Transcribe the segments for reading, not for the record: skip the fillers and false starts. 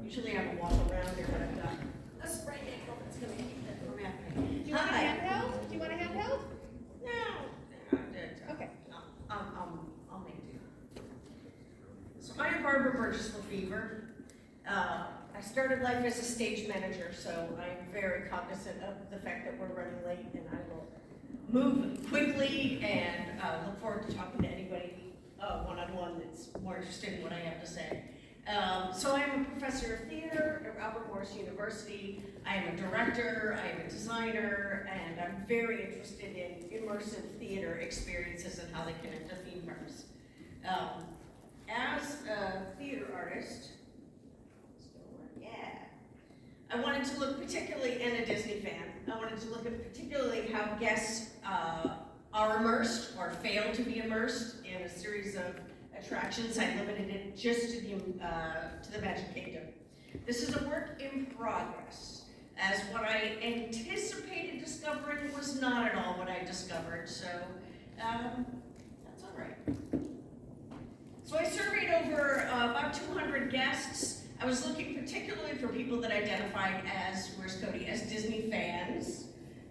Usually I would walk around there, but I've got a sprained ankle that's gonna keep that from happening. Do you want a handheld? Do you want a handheld? No. Okay. I'll make do. So I am Burgess-Lefebvre. I started life as a stage manager, so I'm very cognizant of the fact that we're running late, and I will move quickly and look forward to talking to anybody one-on-one that's more interested in what I have to say. So I am a professor of theater at Robert Morris University. I am a director, I am a designer, and I'm very interested in immersive theater experiences and how they connect to theme parks. As a theater artist, I wanted to look particularly, and a Disney fan, I wanted to look at particularly how guests are immersed or fail to be immersed in a series of attractions. I limited it just to the Magic Kingdom. This is a work in progress, as what I anticipated discovering was not at all what I discovered, so that's all right. So I surveyed over about 200 guests. I was looking particularly for people that identified as, where's Cody, as Disney fans.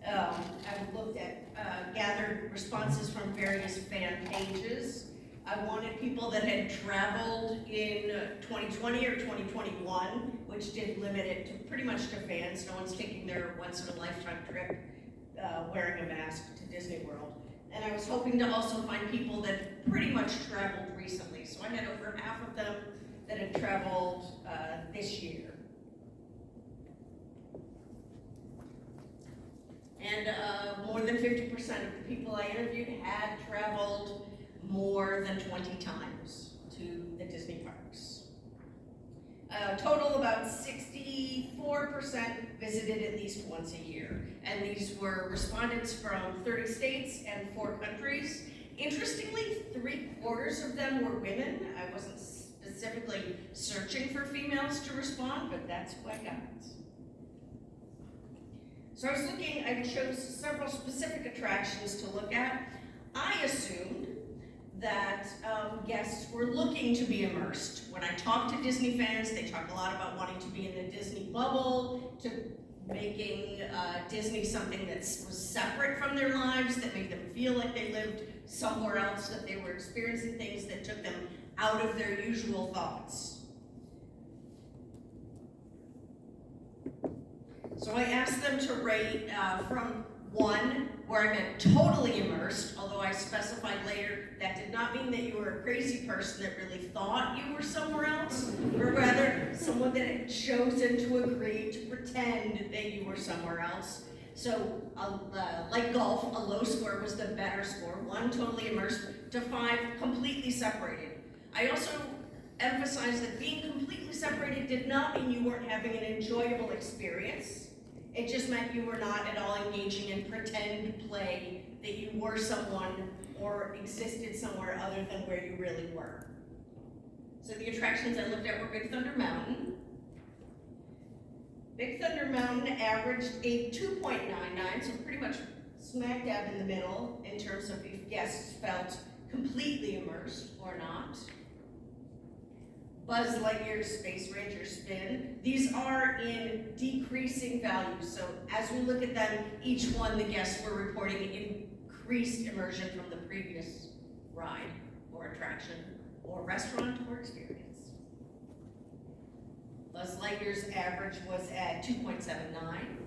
I looked at, gathered responses from various fan pages. I wanted people that had traveled in 2020 or 2021, which did limit it to pretty much to fans. No one's taking their once-in-a-lifetime trip wearing a mask to Disney World. And I was hoping to also find people that pretty much traveled recently. So I had over half of them that had traveled this year. And more than 50% of the people I interviewed had traveled more than 20 times to the Disney parks. Total about 64% visited at least once a year. And these were respondents from 30 states and 4 countries. Interestingly, 3/4 of them were women. I wasn't specifically searching for females to respond, but that's who I got. So I chose several specific attractions to look at. I assumed that guests were looking to be immersed. When I talk to Disney fans, they talk a lot about wanting to be in the Disney bubble, to making Disney something that was separate from their lives, that made them feel like they lived somewhere else, that they were experiencing things that took them out of their usual thoughts. So I asked them to rate from 1, where I meant totally immersed, although I specified later that did not mean that you were a crazy person that really thought you were somewhere else, but rather someone that had chosen to agree to pretend that you were somewhere else. So like golf, a low score was the better score, 1 totally immersed to 5 completely separated. I also emphasized that being completely separated did not mean you weren't having an enjoyable experience. It just meant you were not at all engaging in pretend play, that you were someone or existed somewhere other than where you really were. So the attractions I looked at were Big Thunder Mountain. Big Thunder Mountain averaged a 2.99, so pretty much smack dab in the middle in terms of if guests felt completely immersed or not. Buzz Lightyear's Space Ranger Spin. These are in decreasing value, so as we look at them, each one the guests were reporting increased immersion from the previous ride or attraction or restaurant or experience. Buzz Lightyear's average was at 2.79.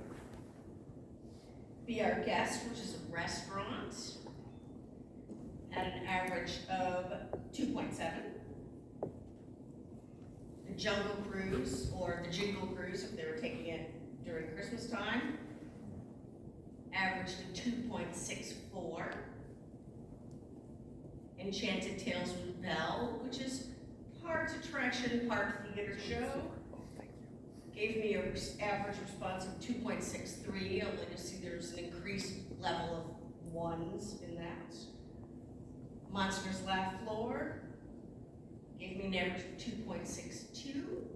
Be Our Guest, which is a restaurant, had an average of 2.7. The Jungle Cruise, or the Jingle Cruise, if they were taking it during Christmas time, averaged a 2.64. Enchanted Tales with Belle, which is part attraction, part theater show, gave me an average response of 2.63, although you see there's an increased level of 1s in that. Monsters Laugh Floor gave me an average of 2.62.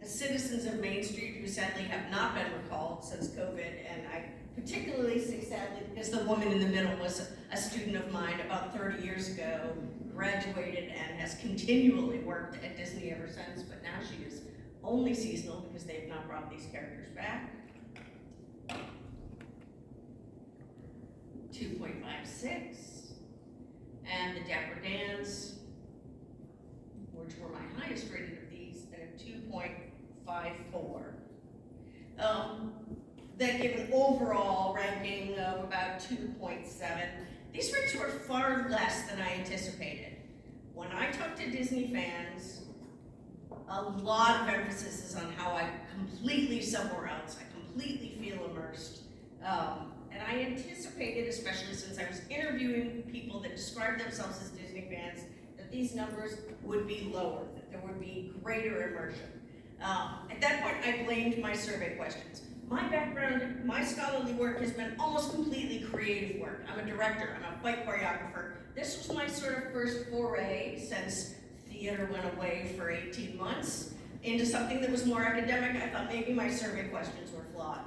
The Citizens of Main Street, who sadly have not been recalled since COVID, and I particularly say sadly because the woman in the middle was a student of mine about 30 years ago graduated and has continually worked at Disney ever since, but now she is only seasonal because they have not brought these characters back. 2.56. And the Dapper Dans, which were my highest rated of these, at a 2.54. That gave an overall ranking of about 2.7. These rates were far less than I anticipated. When I talk to Disney fans, a lot of emphasis is on how I'm completely somewhere else. I completely feel immersed. And I anticipated, especially since I was interviewing people that describe themselves as Disney fans, that these numbers would be lower, that there would be greater immersion. At that point, I blamed my survey questions. My background, my scholarly work has been almost completely creative work. I'm a director, I'm a fight choreographer. This was my sort of first foray since theater went away for 18 months into something that was more academic. I thought maybe my survey questions were flawed.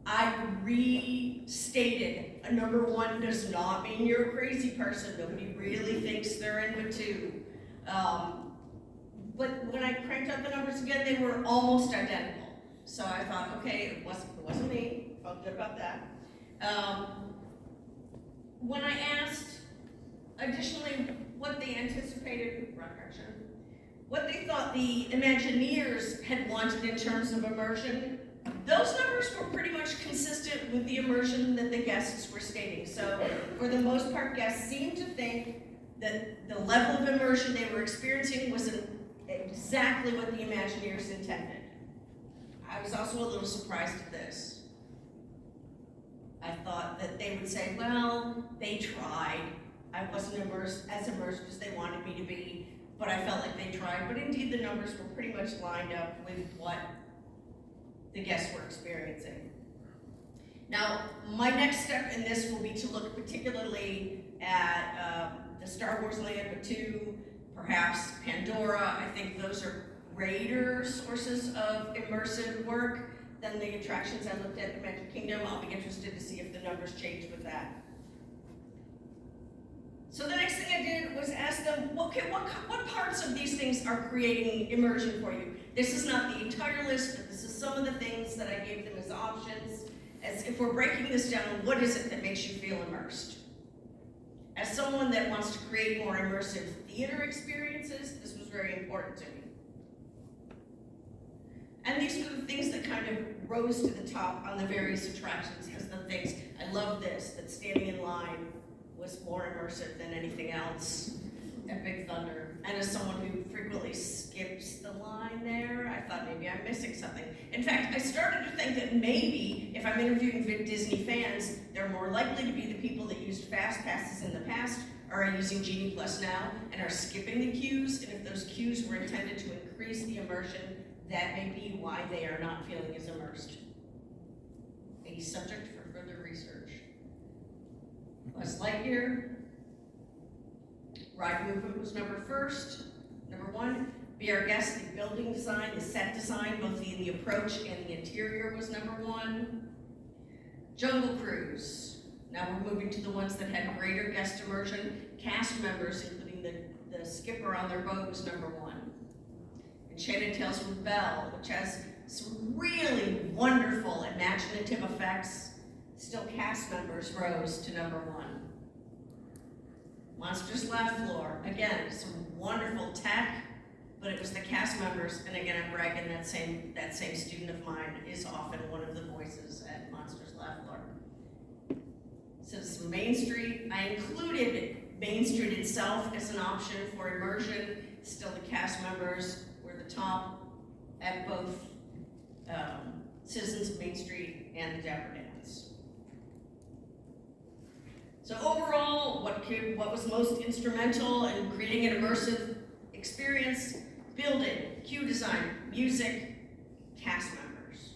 I restated a number 1 does not mean you're a crazy person. Nobody really thinks they're in the 2. But when I cranked up the numbers again, they were almost identical. So I thought, okay, it wasn't me. Felt good about that. When I asked, additionally, what they anticipated, what they thought the Imagineers had wanted in terms of immersion, those numbers were pretty much consistent with the immersion that the guests were stating. So for the most part, guests seemed to think that the level of immersion they were experiencing was exactly what the Imagineers intended. I was also a little surprised at this. I thought that they would say, well, they tried. I wasn't as immersed as they wanted me to be, but I felt like they tried. But indeed, the numbers were pretty much lined up with what the guests were experiencing. Now, my next step in this will be to look particularly at the Star Wars Land 2, perhaps Pandora. I think those are greater sources of immersive work than the attractions I looked at in Magic Kingdom. I'll be interested to see if the numbers change with that. So the next thing I did was ask them, okay, what parts of these things are creating immersion for you? This is not the entire list, but this is some of the things that I gave them as options. As if we're breaking this down, what is it that makes you feel immersed? As someone that wants to create more immersive theater experiences, this was very important to me. And these were the things that kind of rose to the top on the various attractions as the things. I love this, that standing in line was more immersive than anything else at Big Thunder. And as someone who frequently skips the line there, I thought maybe I'm missing something. In fact, I started to think that maybe if I'm interviewing Disney fans, they're more likely to be the people that used Fast Passes in the past, or are using Genie Plus now, and are skipping the queues. And if those queues were intended to increase the immersion, that may be why they are not feeling as immersed. A subject for further research. Buzz Lightyear. Ride movement was number 1. Be Our Guest, the building design, the set design, both in the approach and the interior was number 1. Jungle Cruise. Now we're moving to the ones that had greater guest immersion. Cast members, including the skipper on their boat, was number 1. Enchanted Tales from Belle, which has some really wonderful imaginative effects. Still cast members rose to number 1. Monsters-Lefebvre, again, some wonderful tech, but it was the cast members, and again, I'm bragging, that same student of mine is often one of the voices at Monsters-Lefebvre. So Main Street, I included Main Street itself as an option for immersion. Still the cast members were the top at both Citizens of Main Street and the Dapper Dans. So overall, what was most instrumental in creating an immersive experience? Building, queue design, music, cast members.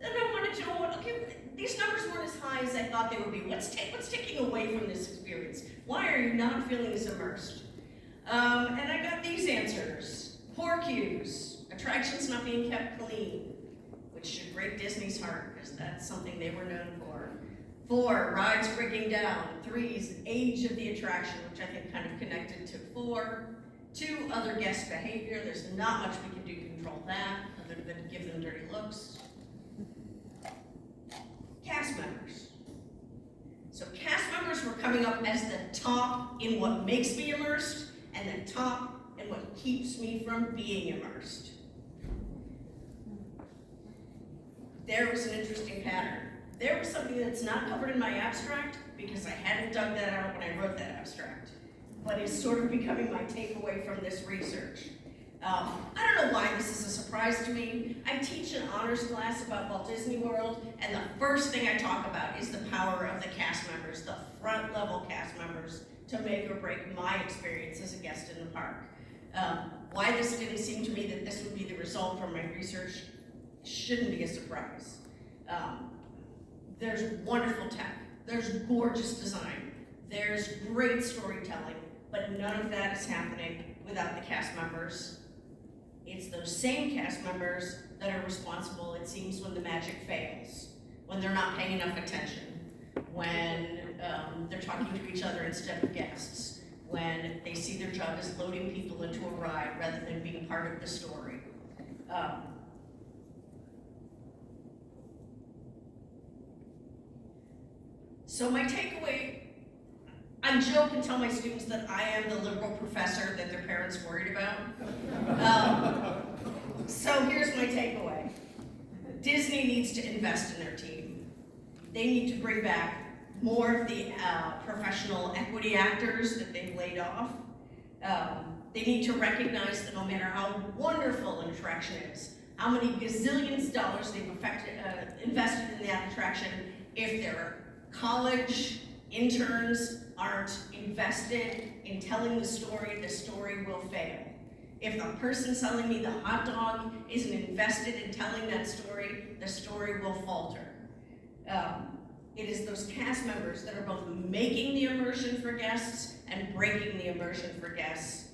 Then I wanted to know, these numbers weren't as high as I thought they would be. What's taking away from this experience? Why are you not feeling as immersed? And I got these answers. Poor queues, attractions not being kept clean, which should break Disney's heart because that's something they were known for. 4, rides breaking down. 3 is age of the attraction, which I think kind of connected to 4. 2, other guest behavior. There's not much we can do to control that, other than give them dirty looks. Cast members. So cast members were coming up as the top in what makes me immersed, and the top in what keeps me from being immersed. There was an interesting pattern. There was something that's not covered in my abstract, because I hadn't dug that out when I wrote that abstract, but is sort of becoming my takeaway from this research. I don't know why this is a surprise to me. I teach an honors class about Walt Disney World, and the first thing I talk about is the power of the cast members, the front level cast members, to make or break my experience as a guest in the park. Why this didn't seem to me that this would be the result from my research shouldn't be a surprise. There's wonderful tech, there's gorgeous design, there's great storytelling, but none of that is happening without the cast members. It's those same cast members that are responsible, it seems, when the magic fails, when they're not paying enough attention, when they're talking to each other instead of guests, when they see their job as loading people into a ride rather than being part of the story. So my takeaway, I joke and tell my students that I am the liberal professor that their parents worried about. So here's my takeaway. Disney needs to invest in their team. They need to bring back more of the professional equity actors that they've laid off. They need to recognize that no matter how wonderful an attraction is, how many gazillions of dollars they've invested in that attraction, if their college interns aren't invested in telling the story will fail. If the person selling me the hot dog isn't invested in telling that story, the story will falter. It is those cast members that are both making the immersion for guests and breaking the immersion for guests.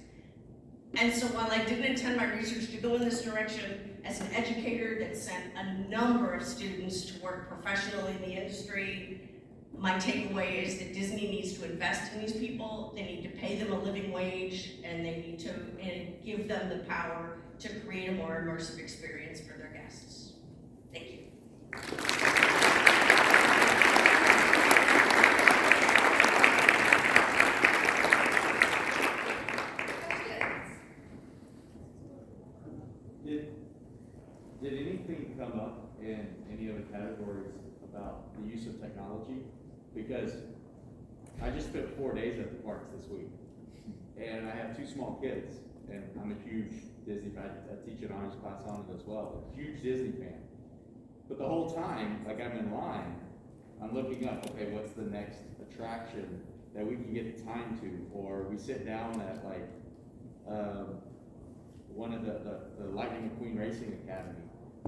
And so while I didn't intend my research to go in this direction, as an educator that sent a number of students to work professionally in the industry, my takeaway is that Disney needs to invest in these people, they need to pay them a living wage, and they need to give them the power to create a more immersive experience for their guests. Thank you. Did anything come up in any other categories about the use of technology? Because I just spent 4 days at the parks this week, and I have 2 small kids, and I'm a huge Disney fan. I teach an honors class on it as well. A huge Disney fan. But the whole time, like I'm in line, I'm looking up, okay, what's the next attraction that we can get time to? Or we sit down at like one of the Lightning McQueen Racing Academy,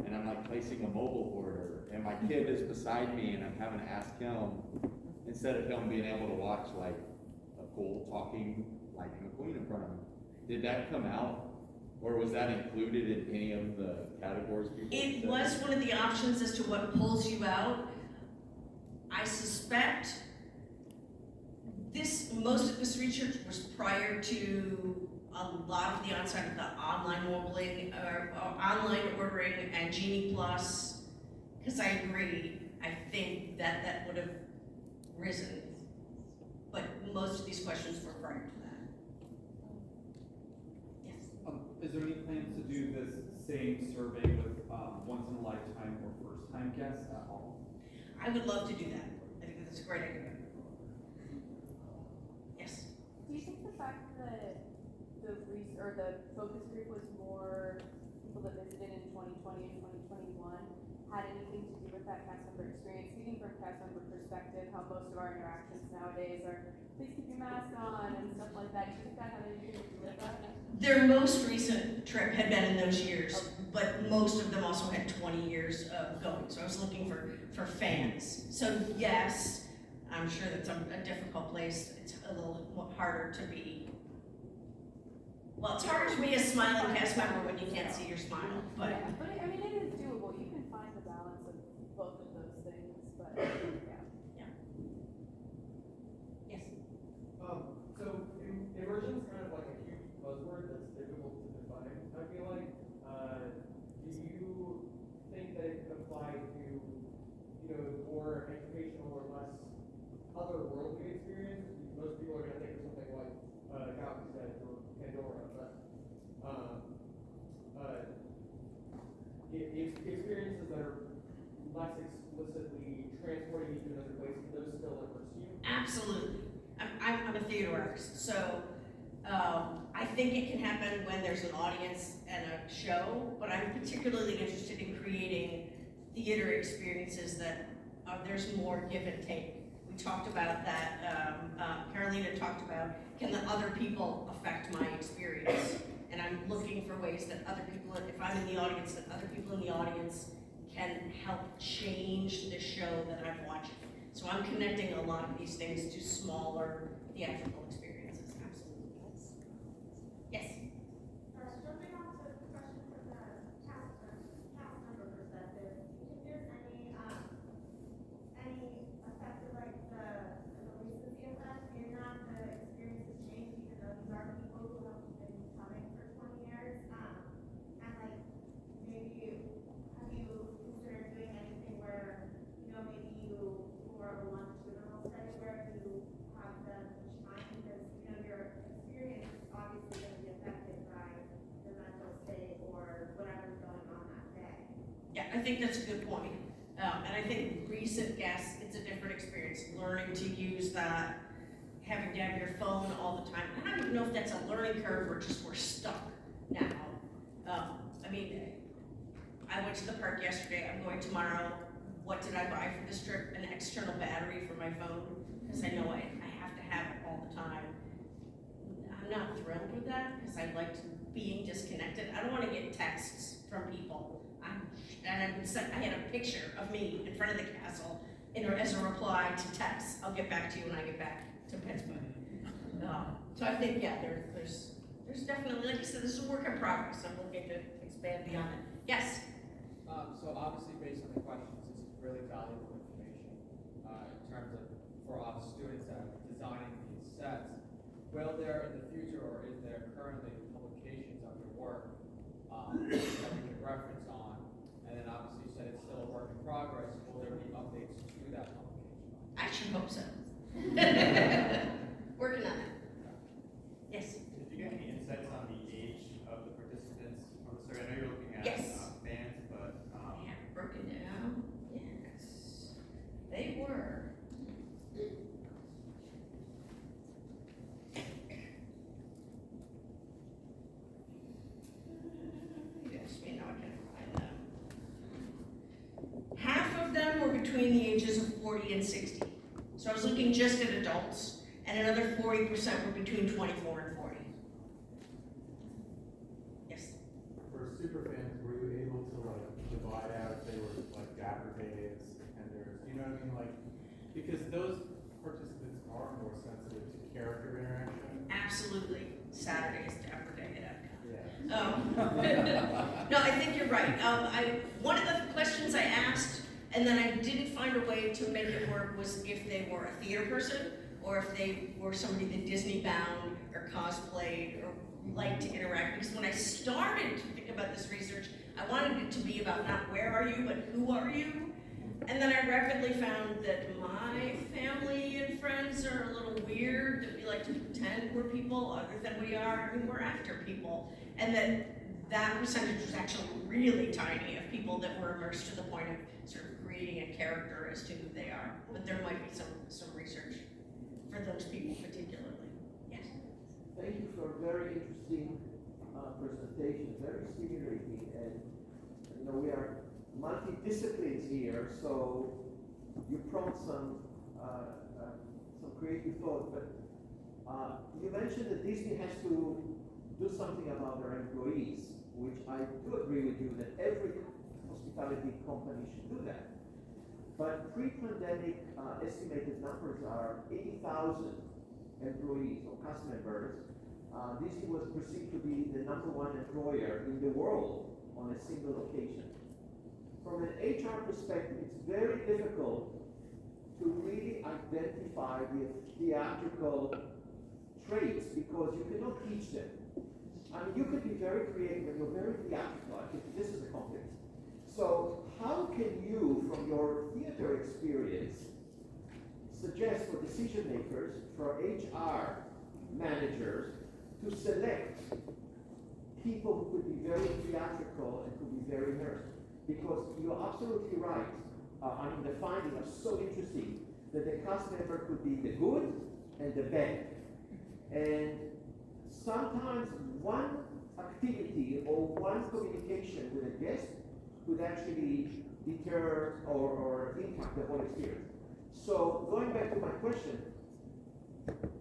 and I'm like placing a mobile order, and my kid is beside me, and I'm having to ask him, instead of him being able to watch like a cool talking Lightning McQueen in front of him. Did that come out, or was that included in any of the categories people It said? was one of the options as to what pulls you out. I suspect most of this research was prior to a lot of the onset of the online mobiling, or online ordering and Genie Plus, because I agree, I think that would have risen. But most of these questions were prior to that. Yes? Is there any plans to do this same survey with once in a lifetime or first time guests at all? I would love to do that. I think that's a great idea. Yes? Do you think the fact that the focus group was more people that visited in 2020 and 2021 had anything to do with that cast member experience? Speaking from cast member perspective, how most of our interactions nowadays are, please keep your mask on and stuff like that. Do you think that had anything to do with that? Their most recent trip had been in those years, but most of them also had 20 years of going. So I was looking for fans. So yes, I'm sure that's a difficult place. It's a little harder to be. Well, it's harder to be a smiling cast member when you can't see your smile, but. Yeah, but I mean, it is doable. You can find the balance of both of those things, but yeah. apply to, more educational or less otherworldly experience. Most people are going to think of something like Galaxy's Edge or Pandora, but experiences that are less explicitly transporting you to another place, can those still immerse you? Absolutely. I'm a theater artist, so I think it can happen when there's an audience and a show, but I'm particularly interested in creating theater experiences that there's more give and take. We talked about that, Carolina talked about, can the other people affect my experience? And I'm looking for ways that other people, if I'm in the audience, that other people in the audience can help change the show that I'm watching. So I'm connecting a lot of these things to smaller theatrical experiences, absolutely. Yes? Jumping off the question from the cast member perspective, do you think there's any effect of like the recency effect in that the experience has changed, even though these are people who have been coming for 20 years? And like maybe have you considered doing anything where, maybe you more of a longitudinal study where you have them each time, because your experience is obviously going to be affected by your mental state or whatever's going on that day. Yeah, I think that's a good point. And I think recent guests, it's a different experience, learning to use that, having to have your phone all the time. I don't even know if that's a learning curve or just we're stuck now. I mean, I went to the park yesterday, I'm going tomorrow. What did I buy for this trip? An external battery for my phone, because I know I have to have it all the time. I'm not thrilled with that, because I liked being disconnected. I don't want to get texts from people. I had a picture of me in front of the castle as a reply to texts. I'll get back to you when I get back to Pittsburgh. So I think, yeah, there's definitely, like I said, this is a work in progress. I'm looking to expand beyond it. Yes? So obviously, based on the questions, this is really valuable information in terms of for all the students that are designing these sets. Will there in the future, or is there currently publications of your work that we can reference on? And then obviously you said it's still a work in progress. Will there be updates to that publication? I should hope so. Working on it. Yes? Did you get any insights on the age of the participants on the survey? I know you're looking at Yes. fans, but I have it broken down. Yes. They were. Yes, me now I can find them. Half of them were between the ages of 40 and 60. So I was looking just at adults, and another 40% were between 24 and 40. Yes? For superfans, were you able to like divide out if they were like Dapper Days, Pretenders, you know what I mean? Like, because those participants are more sensitive to character interaction. Absolutely. Saturday's Dapper Day. Yeah. No, I think you're right. One of the questions I asked, and then I didn't find a way to make it work, was if they were a theater person, or if they were somebody that Disney bound or cosplayed or liked to interact. Because when I started to think about this research, I wanted it to be about not where are you, but who are you? And then I rapidly found that my family and friends are a little weird, that we like to pretend we're people other than we are, and we're after people. And that percentage was actually really tiny of people that were immersed to the point of sort of creating a character as to who they are. But there might be some research for those people particularly. Yes? Thank you for a very interesting presentation, very stimulating, and we are multidisciplines here, so you prompt some creative thought. But you mentioned that Disney has to do something about their employees, which I do agree with you that every hospitality company should do that. But pre-pandemic estimated numbers are 80,000 employees or cast members. Disney was perceived to be the #1 employer in the world on a single location. From an HR perspective, it's very difficult to really identify the theatrical traits because you cannot teach them. I mean, you could be very creative and you're very theatrical. I think this is a conflict. So So how can you, from your theater experience, suggest for decision makers, for HR managers, to select people who could be very theatrical and could be very immersed? Because you're absolutely right. I mean, the findings are so interesting that the cast member could be the good and the bad. And sometimes one activity or one communication with a guest could actually deter or impact the whole experience. So going back to my question,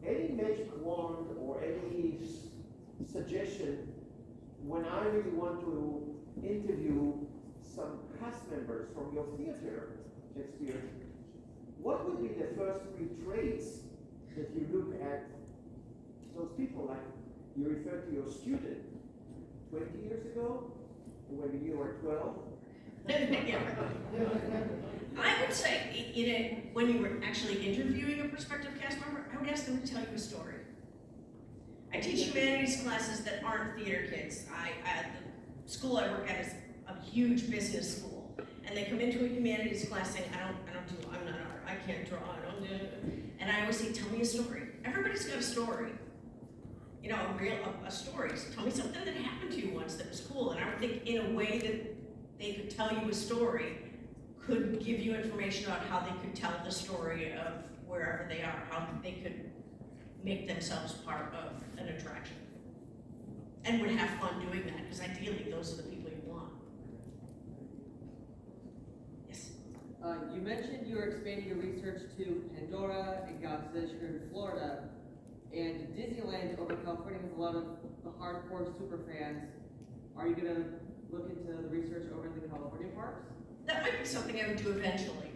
any magic wand or any suggestion when I really want to interview some cast members from your theater experience, what would be the first 3 traits that you look at those people? Like you refer to your student 20 years ago when you were 12? I would say, when you were actually interviewing a prospective cast member, I would ask them to tell you a story. I teach humanities classes that aren't theater kids. The school I work at is a huge business school, and they come into a humanities class saying, I'm not art, I can't draw, I don't do it. And I always say, tell me a story. Everybody's got a story. You know, a story. So tell me something that happened to you once that was cool. And I would think in a way that they could tell you a story could give you information about how they could tell the story of wherever they are, how they could make themselves part of an attraction. And would have fun doing that, because ideally those are the people you want. Yes? You mentioned you were expanding your research to Pandora and God's Edge here in Florida, and Disneyland over California has a lot of the hardcore super fans. Are you going to look into the research over in the California parks? That might be something I would do eventually.